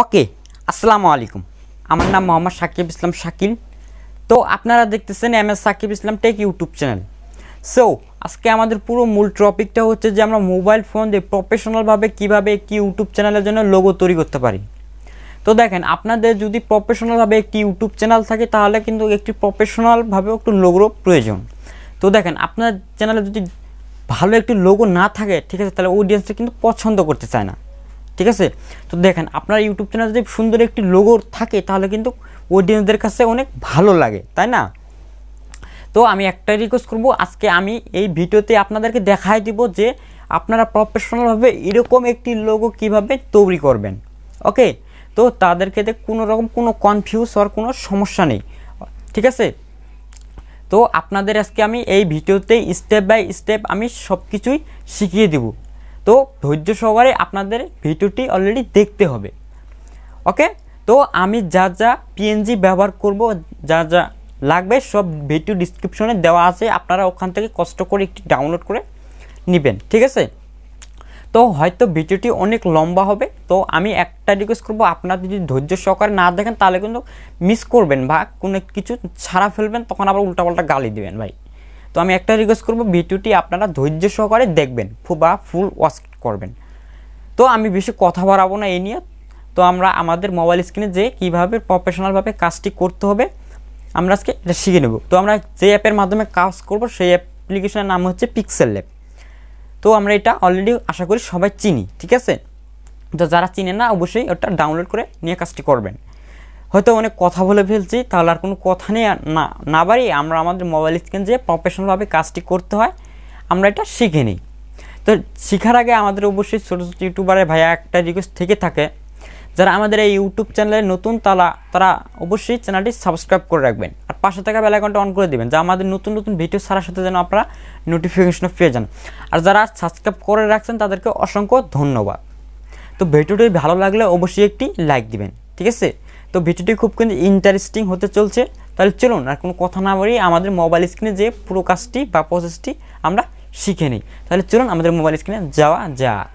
ওকে, আসসালামু আলাইকুম। আমার নাম মোহাম্মদ সাকিব ইসলাম শাকিল। তো আপনারা দেখতেছেন MS সাকিব ইসলাম টেক ইউটিউব চ্যানেল। সো আজকে আমাদের পুরো মূল টপিকটা হচ্ছে যে আমরা মোবাইল ফোন দিয়ে প্রফেশনালভাবে কীভাবে একটি ইউটিউব চ্যানেলের জন্য লোগো তৈরি করতে পারি। তো দেখেন, আপনাদের যদি প্রফেশনালভাবে একটি ইউটিউব চ্যানেল থাকে তাহলে কিন্তু একটি প্রফেশনালভাবে একটু লোগোর প্রয়োজন। তো দেখেন, আপনার চ্যানেলে যদি ভালো একটি লোগো না থাকে, ঠিক আছে, তাহলে অডিয়েন্সটা কিন্তু পছন্দ করতে চায় না, ঠিক আছে। তো দেখেন, আপনার ইউটিউব চ্যানেলে যদি সুন্দর একটি লোগো থাকে তাহলে কিন্তু অডিয়েন্সদের কাছে অনেক ভালো লাগে, তাই না? তো আমি একটাই রিকোয়েস্ট করব, আজকে আমি এই ভিডিওতে আপনাদেরকে দেখাই দিব যে আপনারা প্রফেশনালভাবে এরকম একটি লোগো কিভাবে তৈরি করবেন। ওকে, তো তাদেরকে কোনো রকম কোনো কনফিউজ হওয়ার কোনো সমস্যা নেই, ঠিক আছে। তো আপনাদের আজকে আমি এই ভিডিওতে স্টেপ বাই স্টেপ আমি সব কিছুই শিখিয়ে দেব। তো ধৈর্য সহকারে আপনাদের ভিডিওটি অলরেডি দেখতে হবে। ওকে, তো আমি যা যা PNG ব্যবহার করব, যা যা লাগবে সব ভিডিও ডিসক্রিপশনে দেওয়া আছে, আপনারা ওখান থেকে কষ্ট করে একটি ডাউনলোড করে নেবেন, ঠিক আছে। তো হয়তো ভিডিওটি অনেক লম্বা হবে, তো আমি একটা রিকোয়েস্ট করব, আপনারা যদি ধৈর্য সহকারে না দেখেন তাহলে কিন্তু মিস করবেন বা কোনো কিছু ছাড়া ফেলবেন, তখন আবার উল্টাপাল্টা গালি দিবেন ভাই। তো আমি একটা রিকোয়েস্ট করব, ভিডিওটি আপনারা ধৈর্য সহকারে দেখবেন বা ফুল ওয়াচ করবেন। তো আমি বেশি কথা বাড়াবো না এই নিয়ে। তো আমরা আমাদের মোবাইল স্ক্রিনে যে কীভাবে প্রফেশনালভাবে কাজটি করতে হবে আমরা আজকে এটা শিখে নেব। তো আমরা যে অ্যাপের মাধ্যমে কাজ করব সেই অ্যাপ্লিকেশনের নাম হচ্ছে pixelLab। তো আমরা এটা অলরেডি আশা করি সবাই চিনি, ঠিক আছে। তো যারা চিনে না অবশ্যই ওটা ডাউনলোড করে নিয়ে কাজটি করবেন। হয়তো অনেক কথা বলে ফেলছি, তাহলে আর কোনো কথা নেই না বাড়ি আমরা আমাদের মোবাইল স্ক্রিন যে প্রফেশনালভাবে কাজটি করতে হয় আমরা এটা শিখে নিই। তো শেখার আগে আমাদের অবশ্যই ছোটো ছোটো ইউটিউবারের ভাইয়া একটা রিকোয়েস্ট থেকে থাকে, যারা আমাদের এই ইউটিউব চ্যানেলে নতুন তারা অবশ্যই চ্যানেলটি সাবস্ক্রাইব করে রাখবেন আর পাশে থাকা বেল আইকনটা অন করে দেবেন, যা আমাদের নতুন নতুন ভিডিও ছাড়ার সাথে যেন আপনারা নোটিফিকেশন পেয়ে যান। আর যারা সাবস্ক্রাইব করে রাখছেন তাদেরকে অসংখ্য ধন্যবাদ। তো ভিডিওটি ভালো লাগলে অবশ্যই একটি লাইক দিবেন, ঠিক আছে। তো ভিডিওটি খুব কিন্তু ইন্টারেস্টিং হতে চলছে, তাহলে চলুন আর কোনো কথা না বলি আমাদের মোবাইল স্ক্রিনে যে পুরো কাজটি বা প্রসেসটি আমরা শিখে নিই। তাহলে চলুন আমাদের মোবাইল স্ক্রিনে যাওয়া যাক।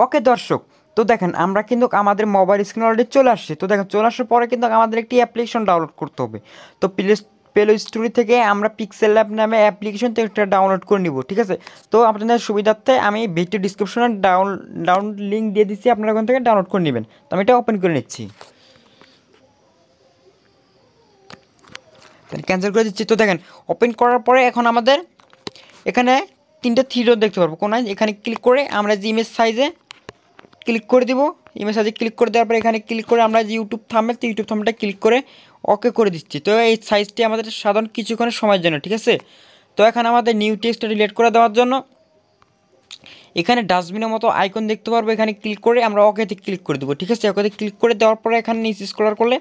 ওকে দর্শক, তো দেখেন আমরা কিন্তু আমাদের মোবাইল স্ক্রিনে অলরেডি চলে আসছে। তো দেখেন, চলে আসার পরে কিন্তু আমাদের একটি অ্যাপ্লিকেশন ডাউনলোড করতে হবে। তো প্লে স্টোর থেকে আমরা pixelLab নামে অ্যাপ্লিকেশন থেকে একটা ডাউনলোড করে নিব, ঠিক আছে। তো আপনাদের সুবিধার্থে আমি ভিডিও ডিসক্রিপশনে ডাউনলোড লিঙ্ক দিয়ে দিচ্ছি, আপনারা ওখান থেকে ডাউনলোড করে নেবেন। তো আমি এটা ওপেন করে নিচ্ছি, ক্যান্সেল করে দিচ্ছি। তো দেখেন, ওপেন করার পরে এখন আমাদের এখানে তিনটে থ্রি দেখতে পারবো কোনায়, এখানে ক্লিক করে আমরা যে ইমেজ সাইজে ক্লিক করে দিব। ইমেজ সাইজে ক্লিক করে দেওয়ার পরে এখানে ক্লিক করে আমরা যে ইউটিউব থাম্বনেলটা ক্লিক করে ওকে করে দিচ্ছি। তো এই সাইজটি আমাদের সাধারণ কিছুক্ষণের সময়ের জন্য, ঠিক আছে। তো এখানে আমাদের নিউ টেক্সটটা ডিলিট করে দেওয়ার জন্য এখানে ডাস্টবিনের মতো আইকন দেখতে পারবো, এখানে ক্লিক করে আমরা ওকেতে ক্লিক করে দেবো, ঠিক আছে। ওকেতে ক্লিক করে দেওয়ার পরে এখানে নিচে স্ক্রল করলে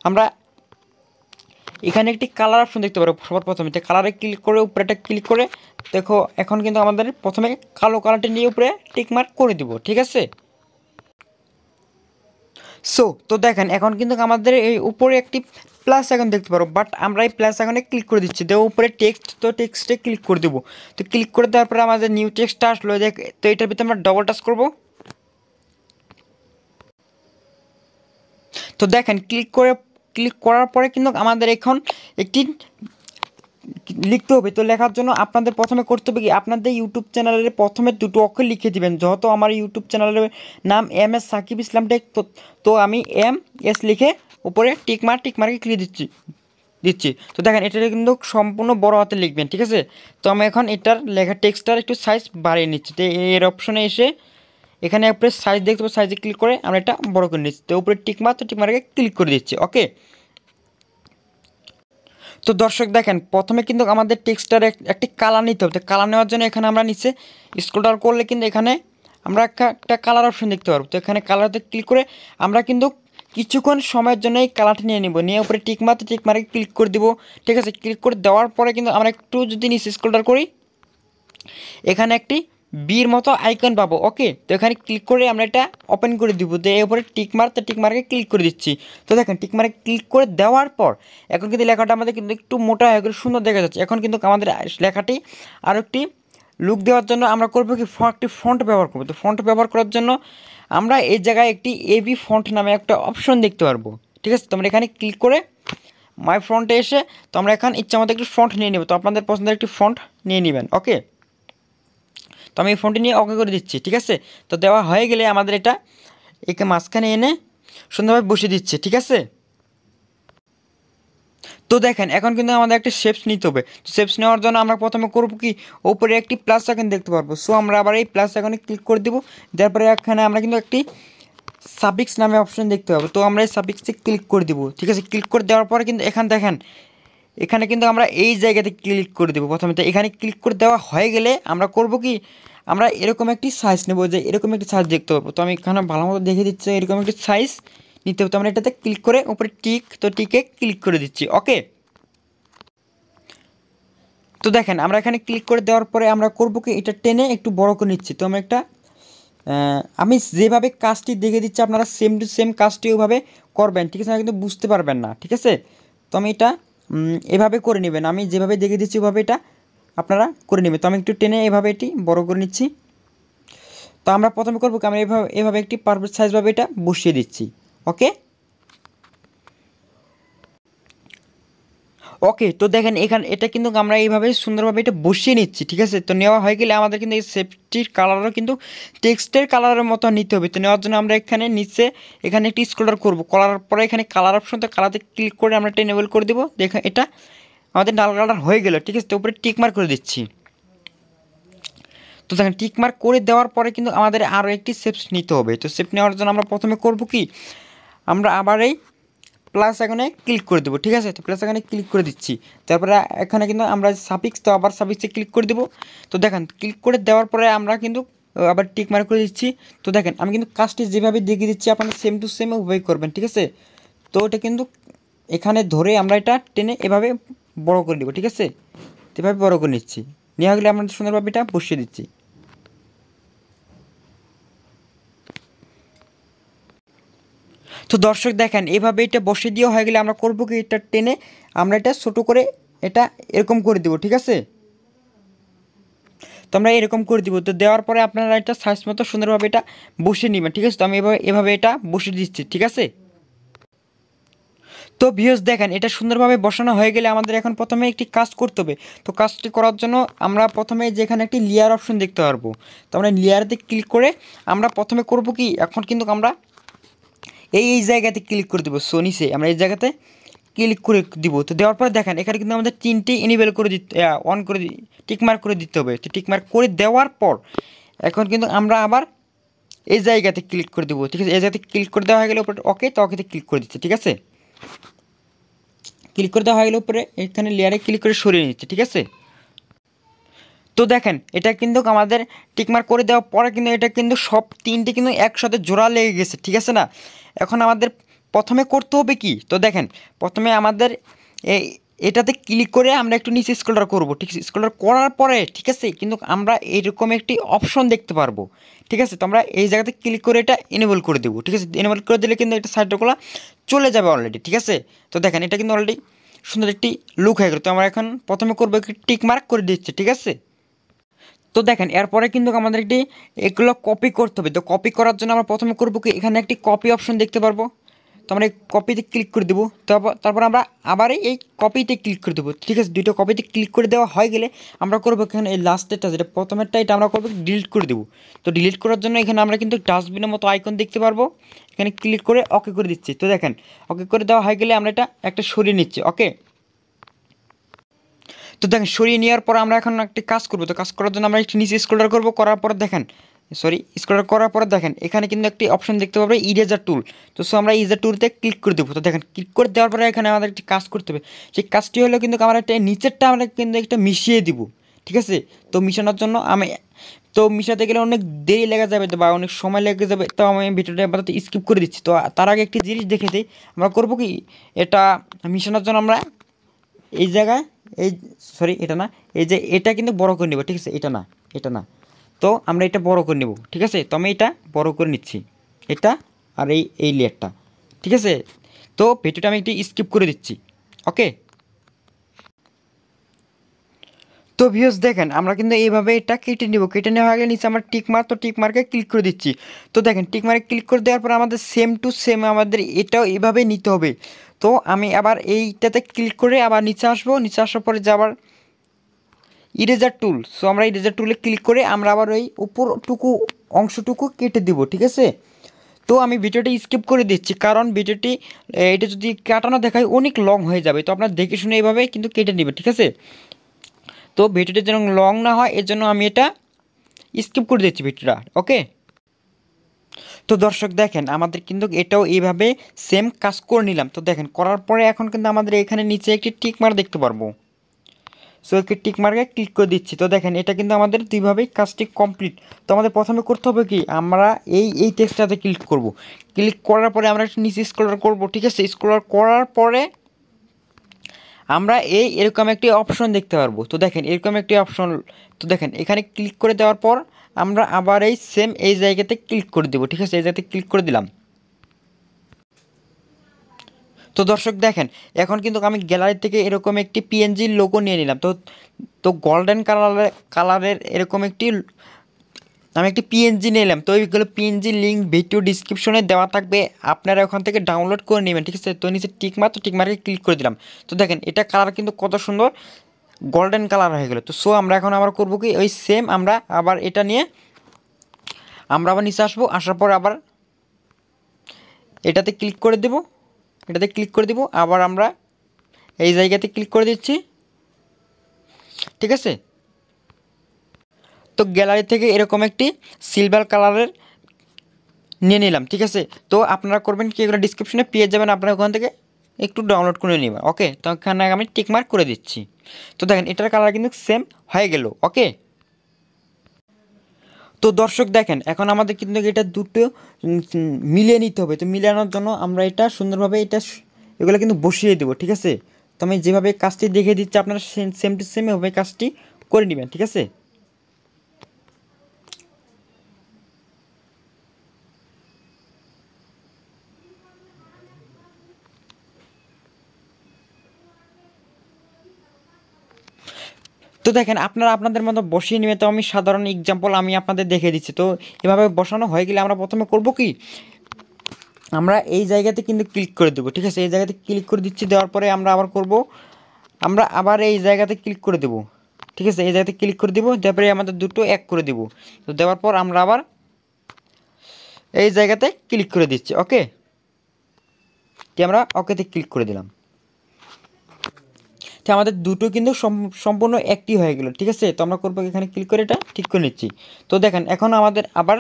আমরা এখানে একটি কালার অপশন দেখতে পারবো। সবার প্রথমে কালারে ক্লিক করে উপরে একটা ক্লিক করে দেখো, এখন কিন্তু আমাদের প্রথমে কালো কালারটি নিয়ে উপরে টিক মার্ক করে দিব, ঠিক আছে। সো তো দেখেন, এখন কিন্তু আমাদের এই উপরে একটি প্লাস আইকন দেখতে পারো, বাট আমরা এই প্লাস আইকনে ক্লিক করে দিচ্ছি। তো উপরে টেক্সট, তো টেক্সটে ক্লিক করে দেবো। তো ক্লিক করে দেওয়ার পরে আমাদের নিউ টেক্সটটা আসলো, তো এটার ভিতরে আমরা ডবল টাচ করবো। তো দেখেন, ক্লিক করার পরে কিন্তু আমাদের এখন একটি লিখতে হবে। তো লেখার জন্য আপনাদের প্রথমে করতে হবে কি, আপনাদের ইউটিউব চ্যানেলের প্রথমে দুটো অক্ষর লিখে দিবেন। যেহেতু আমার ইউটিউব চ্যানেলের নাম MS সাকিব ইসলাম টেক, তো আমি MS লিখে উপরে টিকমার্কে ক্লিক দিচ্ছি। তো দেখেন, এটা কিন্তু সম্পূর্ণ বড় হাতে লিখবেন, ঠিক আছে। তো আমি এখন এটার লেখা টেক্সটার একটু সাইজ বাড়িয়ে নিচ্ছি। তো এর অপশনে এসে এখানে উপরে সাইজ দেখতে পাবো, সাইজে ক্লিক করে আমরা এটা বড় করে নিচ্ছি। তো উপরে টিকমার্কে ক্লিক করে দিচ্ছি, ওকে। তো দর্শক দেখেন, প্রথমে কিন্তু আমাদের টেক্সটার একটি কালার নিতে হবে। তো কালার নেওয়ার জন্য এখানে আমরা নিচে স্ক্রল ডাউন করলে কিন্তু এখানে আমরা একটা কালার অপশন দেখতে পারবো। তো এখানে কালারতে ক্লিক করে আমরা কিন্তু কিছুক্ষণ সময়ের জন্য এই কালারটি নিয়ে নিব, নিয়ে উপরে টিকমার্কে ক্লিক করে দিব, ঠিক আছে। ক্লিক করে দেওয়ার পরে কিন্তু আমরা একটু যদি নিচে স্ক্রল ডাউন করি, এখানে একটি বির মতো আইকন পাবো। ওকে, তো এখানে ক্লিক করে আমরা এটা ওপেন করে দিব। তো এর উপরে টিক মার্ক, তো টিক মার্কে ক্লিক করে দিচ্ছি। তো দেখেন টিক মার্কে ক্লিক করে দেওয়ার পর এখন কিন্তু লেখাটা আমাদের কিন্তু একটু মোটা হয়ে গেলে সুন্দর দেখা যাচ্ছে। এখন কিন্তু আমাদের লেখাটি আরও একটি লুক দেওয়ার জন্য আমরা করবো কি, একটি ফন্ট ব্যবহার করবো। তো ফন্ট ব্যবহার করার জন্য আমরা এই জায়গায় একটি এবি ফন্ট নামে একটা অপশন দেখতে পারবো। ঠিক আছে, তোমরা এখানে ক্লিক করে মাই ফন্টে এসে তো আমরা এখানে ইচ্ছা মতো একটি ফন্ট নিয়ে নেব। তো আপনাদের পছন্দের একটি ফন্ট নিয়ে নেবেন। ওকে, তো আমি এই ফোনটি নিয়ে ওকে করে দিচ্ছি। ঠিক আছে, তো দেওয়া হয়ে গেলে আমাদের এটা একে মাঝখানে এনে সুন্দরভাবে বসিয়ে দিচ্ছে। ঠিক আছে, তো দেখেন এখন কিন্তু আমাদের একটা শেপস নিতে হবে। তো শেপস নেওয়ার জন্য আমরা প্রথমে করবো কি, ওপরে একটি প্লাস আইকন দেখতে পারবো। সো আমরা আবার এই প্লাস আইকনে ক্লিক করে দেবো। তারপরে এখানে আমরা কিন্তু একটি সাফিক্স নামে অপশন দেখতে পাবো। তো আমরা এই সাফিক্সে ক্লিক করে দেবো। ঠিক আছে, ক্লিক করে দেওয়ার পরে কিন্তু এখানে দেখেন, এখানে কিন্তু আমরা এই জায়গাতে ক্লিক করে দেবো প্রথমে। তো এখানে ক্লিক করে দেওয়া হয়ে গেলে আমরা করব কি, আমরা এরকম একটি সাইজ নেব, যে এরকম একটি সাইজ দেখতে পাবো। তো আমি এখানে ভালো মতো দেখে দিচ্ছি, এরকম একটি সাইজ নিতে হবে। তো আমরা এটাতে ক্লিক করে উপরে টিক, তো টিকে ক্লিক করে দিচ্ছি। ওকে, তো দেখেন আমরা এখানে ক্লিক করে দেওয়ার পরে আমরা করব কি, এটা টেনে একটু বড় করে নিচ্ছি। তো আমরা একটা আমি যেভাবে কাজটি দেখে দিচ্ছি আপনারা সেম টু সেম কাজটি ওইভাবে করবেন। ঠিক আছে, কিন্তু বুঝতে পারবেন না। ঠিক আছে, তো আমি এটা এভাবে করে নেবেন, আমি যেভাবে দেখে দিচ্ছি ওইভাবে এটা আপনারা করে নেবেন। তো আমি একটু টেনে এভাবে এটি বড় করে নিচ্ছি। তো আমরা প্রথমে করবো কি, আমরা এভাবে একটি পারফেক্ট সাইজভাবে এটা বসিয়ে দিচ্ছি। ওকে, ওকে, তো দেখেন এখানে এটা কিন্তু আমরা এইভাবে সুন্দরভাবে এটা বসিয়ে নিচ্ছি। ঠিক আছে, তো নেওয়া হয়ে গেলে আমাদের কিন্তু এই সেফটির কালারও কিন্তু টেক্সটের কালারের মতো নিতে হবে। তো নেওয়ার জন্য আমরা এখানে নিচে এখানে একটি স্ক্রল করবো, করার পরে এখানে কালার অপশন, তো কালারতে ক্লিক করে আমরা এটা এনেবল করে দেবো। দেখেন এটা আমাদের লাল কালার হয়ে গেল। ঠিক আছে, তো উপরে টিক মার্ক করে দিচ্ছি। তো দেখেন টিক মার্ক করে দেওয়ার পরে কিন্তু আমাদের আরও একটি শেপস নিতে হবে। তো শেপ নেওয়ার জন্য আমরা প্রথমে করবো কি, আমরা আবার এই প্লাস এখানে ক্লিক করে দেবো। ঠিক আছে, তো প্লাস এখানে ক্লিক করে দিচ্ছি। তারপরে এখানে কিন্তু আমরা সাফিক্স, তো আবার সাফিক্সে ক্লিক করে দেবো। তো দেখেন ক্লিক করে দেওয়ার পরে আমরা কিন্তু আবার টিক মার্ক করে দিচ্ছি। তো দেখেন আমি কিন্তু কাজটি যেভাবে দেখিয়ে দিচ্ছি আপনারা সেম টু সেম ওভাবেই করবেন। ঠিক আছে, তো এটা কিন্তু এখানে ধরে আমরা এটা টেনে এভাবে বড় করে দেবো। ঠিক আছে, এভাবে বড় করে নিচ্ছি। নেওয়া গেলে আমরা সুন্দরভাবে এটা বসিয়ে দিচ্ছি। তো দর্শক দেখেন এভাবে এটা বসিয়ে দেওয়া হয়ে গেলে আমরা করবো কি, এটা টেনে আমরা এটা ছোটো করে এটা এরকম করে দেবো। ঠিক আছে, তো আমরা এরকম করে দিব। তো দেওয়ার পরে আপনারা এটা সাইজ মতো সুন্দরভাবে এটা বসিয়ে নেবেন। ঠিক আছে, তো আমি এভাবে এটা বসিয়ে দিচ্ছি। ঠিক আছে, তো ভিউয়ার্স দেখেন এটা সুন্দরভাবে বসানো হয়ে গেলে আমাদের এখন প্রথমে একটি কাজ করতে হবে। তো কাজটি করার জন্য আমরা প্রথমে যেখানে একটি লেয়ার অপশন দেখতে পারবো, তো আমরা লেয়ারতে ক্লিক করে আমরা প্রথমে করব কি, এখন কিন্তু আমরা এই জায়গাতে ক্লিক করে দেবো। সো নিচে আমরা এই জায়গাতে ক্লিক করে দিব। তো দেওয়ার পরে দেখেন এখানে কিন্তু আমাদের তিনটি এনেবল করে দিতে, অন করে টিকমার্ক করে দিতে হবে। তো টিকমার্ক করে দেওয়ার পর এখন কিন্তু আমরা আবার এই জায়গাতে ক্লিক করে দেবো। ঠিক আছে, এই জায়গাতে ক্লিক করে দেওয়া হয়ে গেলে উপরে ওকে, তো ওকেতে ক্লিক করে দিচ্ছে। ঠিক আছে, ক্লিক করে দেওয়া হয়ে গেলে উপরে এখানে লেয়ারে ক্লিক করে সরিয়ে নিচ্ছে। ঠিক আছে, তো দেখেন এটা কিন্তু আমাদের টিকমার্ক করে দেওয়ার পরে কিন্তু এটা কিন্তু সব তিনটে কিন্তু একসাথে জোড়া লেগে গেছে। ঠিক আছে না, এখন আমাদের প্রথমে করতে হবে কি, তো দেখেন প্রথমে আমাদের এটাতে ক্লিক করে আমরা একটু নিচে স্ক্রল করবো। ঠিক আছে, স্ক্রল করার পরে ঠিক আছে কিন্তু আমরা এরকম একটি অপশন দেখতে পারবো। ঠিক আছে, তো আমরা এই জায়গাতে ক্লিক করে এটা এনেবল করে দেবো। ঠিক আছে, এনেবল করে দিলে কিন্তু এটা সাইডগুলো চলে যাবে অলরেডি। ঠিক আছে, তো দেখেন এটা কিন্তু অলরেডি সুন্দর একটি লুক হয়ে গেল। তো আমরা এখন প্রথমে করবো একটি টিক মার্ক করে দিচ্ছি। ঠিক আছে, তো দেখেন এরপরে কিন্তু আমাদের একটি এগুলো কপি করতে হবে। তো কপি করার জন্য আমরা প্রথমে করবো কি, এখানে একটি কপি অপশন দেখতে পারবো। তো আমরা এই কপিতে ক্লিক করে দেবো। তারপর আমরা আবার এই কপিতে ক্লিক করে দেবো। ঠিক আছে, দুটো কপিতে ক্লিক করে দেওয়া হয়ে গেলে আমরা করবো এখানে এই লাস্টেরটা, যেটা প্রথমেরটা, এটা আমরা করবো ডিলিট করে দেবো। তো ডিলিট করার জন্য এখানে আমরা কিন্তু ডাস্টবিনের মতো আইকন দেখতে পারবো, এখানে ক্লিক করে ওকে করে দিচ্ছি। তো দেখেন ওকে করে দেওয়া হয়ে গেলে আমরা এটা একটা সরিয়ে নিচ্ছি। ওকে, তো দেখেন সরিয়ে নেওয়ার পর আমরা এখন একটি কাজ করবো। তো কাজ করার জন্য আমরা একটু নিচে স্ক্রল করবো, করার পর দেখেন স্ক্রল করার পরে দেখেন এখানে কিন্তু একটি অপশন দেখতে পাবো ইরেজার টুল। তো সো আমরা ইরেজার টুলতে ক্লিক করে দেবো। তো দেখেন ক্লিক করে দেওয়ার পরে এখানে আমাদের একটি কাজ করতে হবে। সেই কাজটি হলো কিন্তু আমরা একটা নিচেরটা আমরা কিন্তু একটা মিশিয়ে দিব। ঠিক আছে, তো মিশানোর জন্য তো মিশাতে গেলে অনেক দেরি লেগে যাবে, তো বা অনেক সময় লেগে যাবে, তো আমি ভিডিওটা আপাতত স্কিপ করে দিচ্ছি। তো তার আগে একটি জিনিস দেখে দিই, আমরা করবো কি, এটা মিশানোর জন্য আমরা এই জায়গায় এটা না, এই যে এটা কিন্তু বড় করে নেব। ঠিক আছে, এটা না, তো আমরা এটা বড় করে নেব, ঠিক আছে। তো আমি এটা বড় করে নিচ্ছি, এটা আর এই লেয়ারটা, ঠিক আছে। তো ভিডিওটা আমি একটু স্কিপ করে দিচ্ছি, ওকে। তো ভিউয়ার্স দেখেন আমরা কিন্তু এইভাবে এটা কেটে নেব, কেটে নেওয়া হয়ে গেলে নিচে আমার টিক মার্ক, তো টিক মার্কে ক্লিক করে দিচ্ছি। তো দেখেন টিক মার্কে ক্লিক করে দেওয়ার পর আমাদের সেম টু সেম আমাদের এটাও এইভাবে নিতে হবে। তো আমি আবার এইটাতে ক্লিক করে আবার নিচে আসবো, নিচে আসার পরে যে আবার ইরেজার টুল, সো আমরা ইরেজার টুলে ক্লিক করে আমরা আবার ওই উপরটুকু অংশটুকু কেটে দিব, ঠিক আছে। তো আমি ভিডিওটি স্কিপ করে দিচ্ছি, কারণ ভিডিওটি এটা যদি কাটানো দেখায় অনেক লং হয়ে যাবে। তো আপনার দেখে শুনে এইভাবে কিন্তু কেটে নেবেন, ঠিক আছে। তো ভিডিওটি যেন লং না হয় এর জন্য আমি এটা স্কিপ করে দিচ্ছি ভিডিওটা, ওকে। তো দর্শক দেখেন আমাদের কিন্তু এটাও এইভাবে সেম কাজ করে নিলাম। তো দেখেন করার পরে এখন কিন্তু আমাদের এখানে নিচে একটি টিক মার্ক দেখতে পারবো, সো একটি টিক মার্কে ক্লিক করে দিচ্ছি। তো দেখেন এটা কিন্তু আমাদের দুইভাবেই কাজটি কমপ্লিট। তো আমাদের প্রথমে করতে হবে কি, আমরা এই টেক্সটটাতে ক্লিক করব, ক্লিক করার পরে আমরা একটু নিচে স্ক্রল করব, ঠিক আছে। স্ক্রল করার পরে আমরা এরকম একটি অপশন দেখতে পারবো। তো দেখেন এরকম একটি অপশন, তো দেখেন এখানে ক্লিক করে দেওয়ার পর আমরা আবার এই সেম এই জায়গাতে ক্লিক করে দেবো, ঠিক আছে। এই জায়গাতে ক্লিক করে দিলাম। তো দর্শক দেখেন এখন কিন্তু আমি গ্যালারি থেকে এরকম একটি পিএনজি লোগো নিয়ে নিলাম। তো তো গোল্ডেন কালারের এরকম একটি আমি একটি পিএনজি নিলাম। তো এইগুলো পিএনজি লিঙ্ক ভিডিও ডিসক্রিপশনে দেওয়া থাকবে, আপনারা ওখান থেকে ডাউনলোড করে নেবেন, ঠিক আছে। তো নিচে টিকমার্ক, তো টিকমার্কে ক্লিক করে দিলাম। তো দেখেন এটা কালার কিন্তু কত সুন্দর গোল্ডেন কালার হয়ে গেল। তো সো আমরা এখন আবার করবো কি, ওই সেম আমরা আবার এটা নিয়ে আমরা আবার নিচে আসবো, আসার পর আবার এটাতে ক্লিক করে দেব, এটাতে ক্লিক করে দিব, আবার আমরা এই জায়গাতে ক্লিক করে দিচ্ছি, ঠিক আছে। তো গ্যালারি থেকে এরকম একটি সিলভার কালারের নিয়ে নিলাম, ঠিক আছে। তো আপনারা করবেন কি, এগুলো ডিসক্রিপশনে পেয়ে যাবেন, আপনারা ওখান থেকে একটু ডাউনলোড করে নেবেন, ওকে। তো এখানে আমি টিক মার্ক করে দিচ্ছি। তো দেখেন এটার কালার কিন্তু সেম হয়ে গেল, ওকে। তো দর্শক দেখেন এখন আমাদের কিন্তু এটা দুটো মিলিয়ে নিতে হবে। তো মিলানোর জন্য আমরা এটা সুন্দরভাবে এগুলো কিন্তু বসিয়ে দেবো, ঠিক আছে। তো আমি যেভাবে কাজটি দেখিয়ে দিচ্ছি আপনারা সেম টু সেম এভাবে কাজটি করে নেবেন, ঠিক আছে। তো দেখেন আপনারা আপনাদের মতো বসিয়ে নেবে। তো আমি সাধারণ এক্সাম্পল আমি আপনাদের দেখিয়ে দিচ্ছি। তো এভাবে বসানো হয়ে গেলে আমরা প্রথমে করব কি, আমরা এই জায়গাতে কিন্তু ক্লিক করে দেবো, ঠিক আছে। এই জায়গাতে ক্লিক করে দিচ্ছি, দেওয়ার পরে আমরা আবার করব, আমরা আবার এই জায়গাতে ক্লিক করে দেবো, ঠিক আছে। এই জায়গাতে ক্লিক করে দেবো, তারপরে আমাদের দুটো এক করে দেবো। তো দেওয়ার পর আমরা আবার এই জায়গাতে ক্লিক করে দিচ্ছি, ওকে। আমরা ওকেতে ক্লিক করে দিলাম। তো আমাদের দুটো কিন্তু সম্পূর্ণ একটি হয়ে গেল, ঠিক আছে। তো আমরা করবো এখানে ক্লিক করে এটা ঠিক করে নিচ্ছি। তো দেখেন এখন আমাদের আবার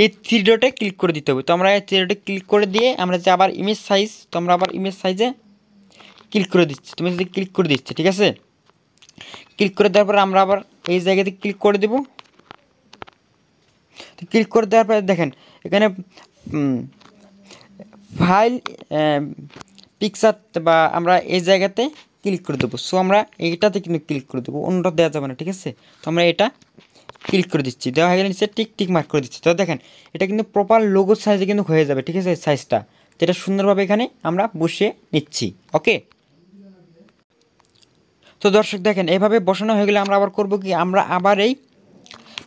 এই থ্রি ডটে ক্লিক করে দিতে হবে। তো আমরা এই থ্রি ডটে ক্লিক করে দিয়ে আমরা যে আবার ইমেজ সাইজ, তো আমরা আবার ইমেজ সাইজে ক্লিক করে দিচ্ছি, তুমি যদি ক্লিক করে দিচ্ছি, ঠিক আছে। ক্লিক করে দেওয়ার পরে আমরা আবার এই জায়গাতে ক্লিক করে দেব। তো ক্লিক করে দেওয়ার পরে দেখেন এখানে ফাইল পিকচার, বা আমরা এই জায়গাতে ক্লিক করে দেবো। সো আমরা এইটাতে কিন্তু ক্লিক করে দেবো, অন্যটা দেওয়া যাবে না, ঠিক আছে। তো আমরা এটা ক্লিক করে দিচ্ছি, দেওয়া হয়ে গেলে নিচে টিক মার্ক করে দিচ্ছি। তো দেখেন এটা কিন্তু প্রপার লোগো সাইজে কিন্তু হয়ে যাবে, ঠিক আছে। সাইজটা যেটা সুন্দরভাবে এখানে আমরা বসিয়ে নিচ্ছি, ওকে। তো দর্শক দেখেন এভাবে বসানো হয়ে গেলে আমরা আবার করব কি, আমরা আবার এই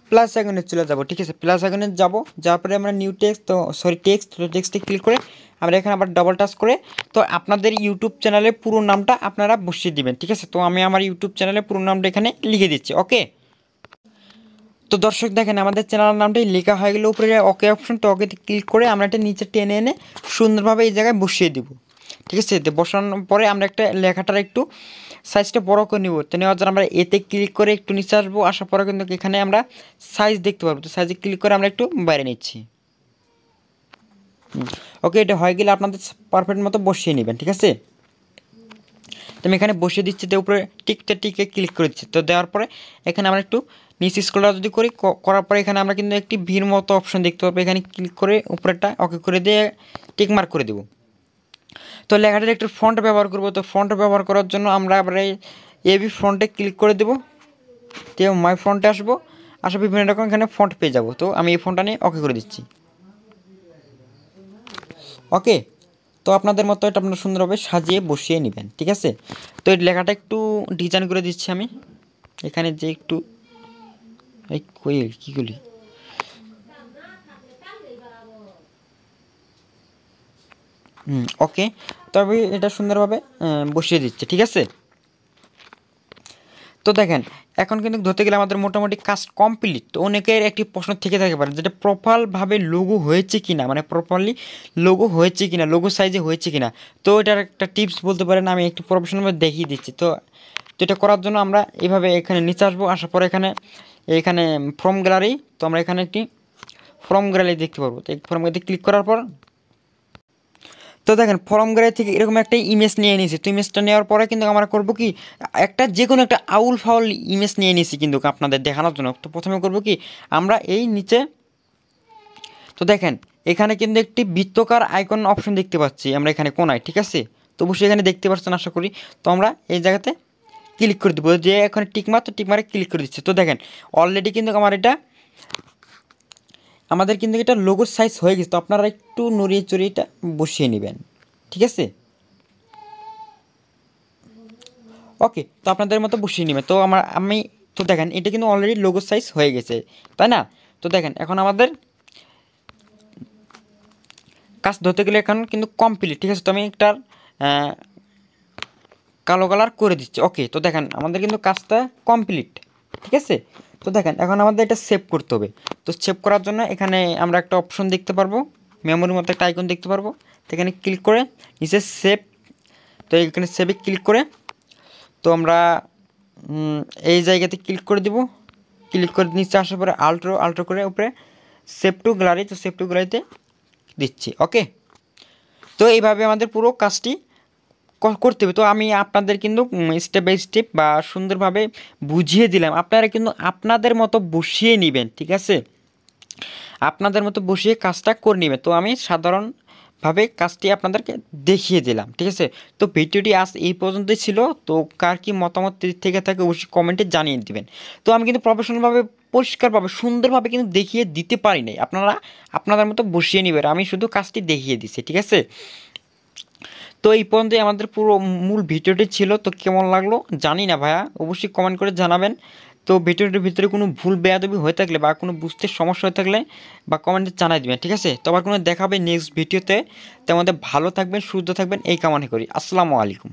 প্লাস আইকনে চলে যাব, ঠিক আছে। প্লাস আইকনে যাব, যাওয়ার পরে আমরা নিউ টেক্সট, তো সরি টেক্সটে ক্লিক করে আমরা এখানে আবার ডবল টাচ করে তো আপনাদের ইউটিউব চ্যানেলের পুরো নামটা আপনারা বসিয়ে দিবেন, ঠিক আছে। তো আমি আমার ইউটিউব চ্যানেলের পুরো নামটা এখানে লিখে দিচ্ছি, ওকে। তো দর্শক দেখেন আমাদের চ্যানেলের নামটাই লেখা হয়ে গেলে উপরে ওকে অপশন, তো ওকে ক্লিক করে আমরা এটা নিচে টেনে এনে সুন্দরভাবে এই জায়গায় বসিয়ে দিব, ঠিক আছে। বসানোর পরে আমরা একটা লেখাটার একটু সাইজটা বড় করে নিব। তো নেওয়ার জন্য আমরা এতে ক্লিক করে একটু নিচে আসবো, আসার পরে কিন্তু এখানে আমরা সাইজ দেখতে পারবো। তো সাইজে ক্লিক করে আমরা একটু বাইরে নিচ্ছি, ওকে। এটা হয়ে গেলে আপনাদের পারফেক্ট মতো বসিয়ে নেবেন, ঠিক আছে। তো আমি এখানে বসিয়ে দিচ্ছি, তো উপরে টিকে ক্লিক করে দিচ্ছি। তো দেওয়ার পরে এখানে আমরা একটু নিচে স্ক্রল যদি করি, করার পরে এখানে আমরা কিন্তু একটি ভির মতো অপশন দেখতে পারবো। এখানে ক্লিক করে উপরেরটা ওকে করে দিয়ে টিক মার্ক করে দেবো। তো লেখাটার একটু ফন্ট ব্যবহার করব। তো ফন্ট ব্যবহার করার জন্য আমরা আবার এই এবি ফন্টে ক্লিক করে দেবো, তো মাই ফন্টে আসবো, আসার বিভিন্ন রকম এখানে ফন্ট পেয়ে যাব। তো আমি এই ফন্টটা নিয়ে ওকে করে দিচ্ছি। ওকে, তো আপনাদের মতো এটা আপনারা সুন্দরভাবে সাজিয়ে বসিয়ে নেবেন, ঠিক আছে। তো এই লেখাটা একটু ডিজাইন করে দিচ্ছি আমি এখানে, যে একটু এই কোয়েল কীগুলি ওকে, তবে এটা সুন্দরভাবে বসিয়ে দিচ্ছে, ঠিক আছে। তো দেখেন এখন কিন্তু ধরতে গেলে আমাদের মোটামুটি কাজ কমপ্লিট। তো অনেকের একটি প্রশ্ন থেকে থাকতে পারে যেটা প্রপারভাবে লোগো হয়েছে কিনা, মানে প্রপারলি লোগো হয়েছে কিনা, লোগো সাইজে হয়েছে কিনা। তো এটার একটা টিপস বলতে পারেন, আমি একটু প্রফেশনালভাবে দেখিয়ে দিচ্ছি। তো এটা করার জন্য আমরা এইভাবে এখানে নিচে আসবো, আসার পরে এখানে ফ্রম গ্যালারি, তো আমরা এখানে একটি ফ্রম গ্যালারি দেখতে পারবো। তো এই ফ্রম গ্যালারিতে ক্লিক করার পর তো দেখেন ফর্ম গ্যালারি থেকে এরকম একটা ইমেজ নিয়ে নিয়েছি। তো ইমেজটা নেওয়ার পরে কিন্তু আমরা করবো কি, একটা যে কোনো একটা আউল ফাউল ইমেজ নিয়ে নিয়েছি কিন্তু আপনাদের দেখানোর জন্য। তো প্রথমে করবো কি, আমরা এই নিচে তো দেখেন এখানে কিন্তু একটি বৃত্তকার আইকন অপশন দেখতে পাচ্ছি আমরা এখানে কোনায়, ঠিক আছে। তো অবশ্যই এখানে দেখতে পাচ্ছেন আশা করি। তো আমরা এই জায়গাতে ক্লিক করে দেবো, যে এখানে টিকমার, তো টিকমারে ক্লিক করে দিচ্ছি। তো দেখেন অলরেডি কিন্তু আমাদের কিন্তু এটা লোগোর সাইজ হয়ে গেছে। তো আপনারা একটু নড়িয়ে চড়িয়ে এটা বসিয়ে নেবেন, ঠিক আছে। ওকে, তো আপনাদের মতো বসিয়ে নেবেন। তো আমি তো দেখেন এটা কিন্তু অলরেডি লোগো সাইজ হয়ে গেছে, তাই না। তো দেখেন এখন আমাদের কাজ ধরতে গেলে এখন কিন্তু কমপ্লিট, ঠিক আছে। তো আমি একটা কালো কালার করে দিচ্ছি। ওকে, তো দেখেন আমাদের কিন্তু কাজটা কমপ্লিট, ঠিক আছে। তো দেখেন এখন আমাদের এটা সেভ করতে হবে। তো সেভ করার জন্য এখানে আমরা একটা অপশন দেখতে পারবো, মেমোরির মতো একটা আইকন দেখতে পারবো। তো এখানে ক্লিক করে নিচে সেভ, তো এখানে সেভে ক্লিক করে তো আমরা এই জায়গাতে ক্লিক করে দিব। ক্লিক করে নিচে আসার পরে আল্ট্রো করে উপরে সেভ টু গ্যালারি, তো সেভ টু গ্যালারিতে দিচ্ছি। ওকে, তো এইভাবে আমাদের পুরো কাজটি করতে হবে। তো আমি আপনাদের কিন্তু স্টেপ বাই স্টেপ বা সুন্দরভাবে বুঝিয়ে দিলাম, আপনারা কিন্তু আপনাদের মতো বসিয়ে নেবেন, ঠিক আছে। আপনাদের মতো বসিয়ে কাজটা করে নেবেন। তো আমি সাধারণভাবে কাজটি আপনাদেরকে দেখিয়ে দিলাম, ঠিক আছে। তো ভিডিওটি আজ এই পর্যন্তই ছিল। তো কার কি মতামত থেকে থাকে অবশ্যই কমেন্টে জানিয়ে দিবেন। তো আমি কিন্তু প্রফেশনালভাবে পরিষ্কারভাবে সুন্দরভাবে কিন্তু দেখিয়ে দিতে পারি নাই, আপনারা আপনাদের মতো বসিয়ে নেবেন। আমি শুধু কাজটি দেখিয়ে দিচ্ছি, ঠিক আছে। তো এই পর্যন্তই আমাদের পুরো মূল ভিডিওটি ছিল। তো কেমন লাগলো জানি না ভাইয়া, অবশ্যই কমেন্ট করে জানাবেন। তো ভিডিওটির ভিতরে কোনো ভুল বেয়াদবি হয়ে থাকলে বা কোনো বুঝতে সমস্যা হয়ে থাকলে বা কমেন্টে জানাই দেবেন, ঠিক আছে। তো আবার কোনো দেখাবে নেক্সট ভিডিওতে। তো আমাদের ভালো থাকবেন, সুস্থ থাকবেন এই কামনা করি। আসসালামু আলাইকুম।